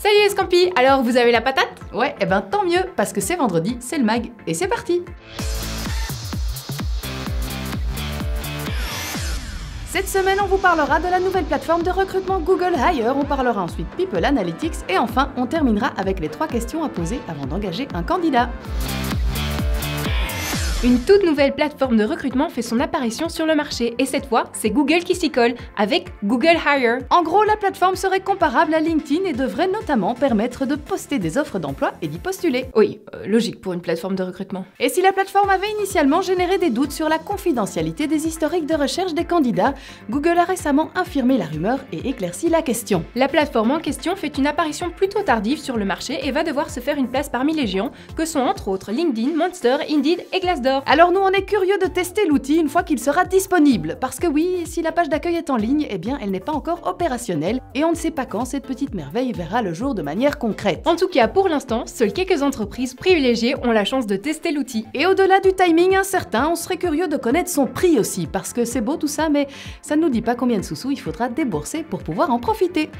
Salut les Scampi, alors vous avez la patate? Ouais, et ben tant mieux, parce que c'est vendredi, c'est le mag, et c'est parti! Cette semaine, on vous parlera de la nouvelle plateforme de recrutement Google Hire, on parlera ensuite People Analytics, et enfin, on terminera avec les 3 questions à poser avant d'engager un candidat. Une toute nouvelle plateforme de recrutement fait son apparition sur le marché, et cette fois, c'est Google qui s'y colle, avec Google Hire. En gros, la plateforme serait comparable à LinkedIn et devrait notamment permettre de poster des offres d'emploi et d'y postuler. Oui, logique pour une plateforme de recrutement. Et si la plateforme avait initialement généré des doutes sur la confidentialité des historiques de recherche des candidats, Google a récemment infirmé la rumeur et éclairci la question. La plateforme en question fait une apparition plutôt tardive sur le marché et va devoir se faire une place parmi les géants que sont entre autres LinkedIn, Monster, Indeed et Glassdoor. Alors nous, on est curieux de tester l'outil une fois qu'il sera disponible, parce que oui, si la page d'accueil est en ligne, eh bien elle n'est pas encore opérationnelle, et on ne sait pas quand cette petite merveille verra le jour de manière concrète. En tout cas, pour l'instant, seules quelques entreprises privilégiées ont la chance de tester l'outil. Et au-delà du timing incertain, on serait curieux de connaître son prix aussi, parce que c'est beau tout ça, mais ça ne nous dit pas combien de sous il faudra débourser pour pouvoir en profiter.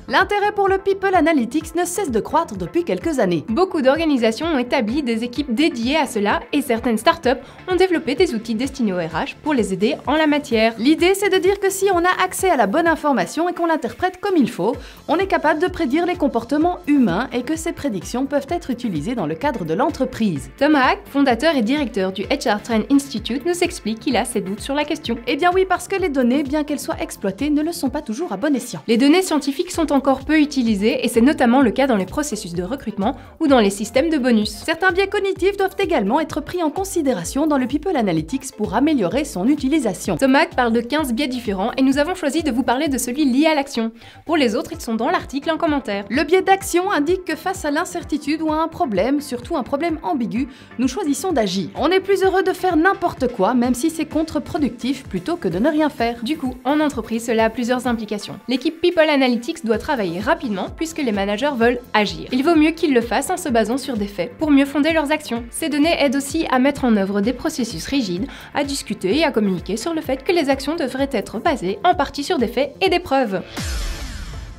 L'intérêt pour le People Analytics ne cesse de croître depuis quelques années. Beaucoup d'organisations ont établi des équipes dédiées à cela et certaines startups ont développé des outils destinés aux RH pour les aider en la matière. L'idée, c'est de dire que si on a accès à la bonne information et qu'on l'interprète comme il faut, on est capable de prédire les comportements humains et que ces prédictions peuvent être utilisées dans le cadre de l'entreprise. Tom Hack, fondateur et directeur du HR Trend Institute, nous explique qu'il a ses doutes sur la question. Eh bien oui, parce que les données, bien qu'elles soient exploitées, ne le sont pas toujours à bon escient. Les données scientifiques sont encore peu utilisées et c'est notamment le cas dans les processus de recrutement ou dans les systèmes de bonus. Certains biais cognitifs doivent également être pris en considération dans le People Analytics pour améliorer son utilisation. Tom Hack parle de 15 biais différents et nous avons choisi de vous parler de celui lié à l'action. Pour les autres, ils sont dans l'article en commentaire. Le biais d'action indique que face à l'incertitude ou à un problème, surtout un problème ambigu, nous choisissons d'agir. On est plus heureux de faire n'importe quoi, même si c'est contre-productif, plutôt que de ne rien faire. Du coup, en entreprise, cela a plusieurs implications. L'équipe People Analytics doit travailler rapidement puisque les managers veulent agir. Il vaut mieux qu'ils le fassent en se basant sur des faits pour mieux fonder leurs actions. Ces données aident aussi à mettre en œuvre des processus rigides, à discuter et à communiquer sur le fait que les actions devraient être basées en partie sur des faits et des preuves.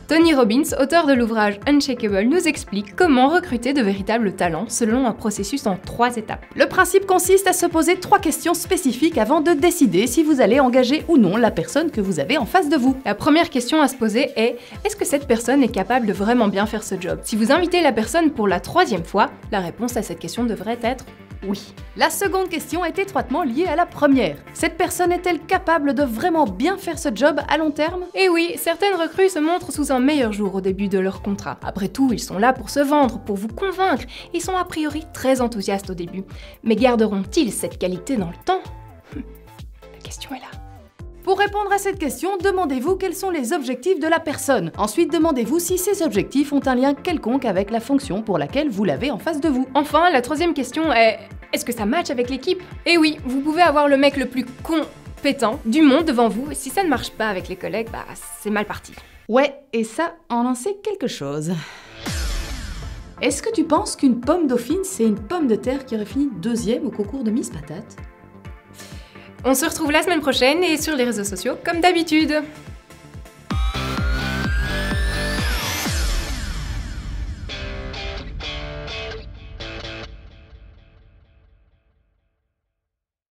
Tony Robbins, auteur de l'ouvrage Unshakable, nous explique comment recruter de véritables talents selon un processus en 3 étapes. Le principe consiste à se poser 3 questions spécifiques avant de décider si vous allez engager ou non la personne que vous avez en face de vous. La première question à se poser est: est-ce que cette personne est capable de vraiment bien faire ce job? Si vous invitez la personne pour la 3e fois, la réponse à cette question devrait être oui. La seconde question est étroitement liée à la première. Cette personne est-elle capable de vraiment bien faire ce job à long terme? Et oui, certaines recrues se montrent sous un meilleur jour au début de leur contrat. Après tout, ils sont là pour se vendre, pour vous convaincre. Ils sont a priori très enthousiastes au début. Mais garderont-ils cette qualité dans le temps? La question est là. Pour répondre à cette question, demandez-vous quels sont les objectifs de la personne. Ensuite, demandez-vous si ces objectifs ont un lien quelconque avec la fonction pour laquelle vous l'avez en face de vous. Enfin, la 3e question est: est-ce que ça match avec l'équipe? Et oui, vous pouvez avoir le mec le plus compétent du monde devant vous, si ça ne marche pas avec les collègues, bah c'est mal parti. Ouais, et ça, on en sait quelque chose. Est-ce que tu penses qu'une pomme dauphine, c'est une pomme de terre qui aurait fini 2e au concours de Miss Patate? On se retrouve la semaine prochaine et sur les réseaux sociaux comme d'habitude.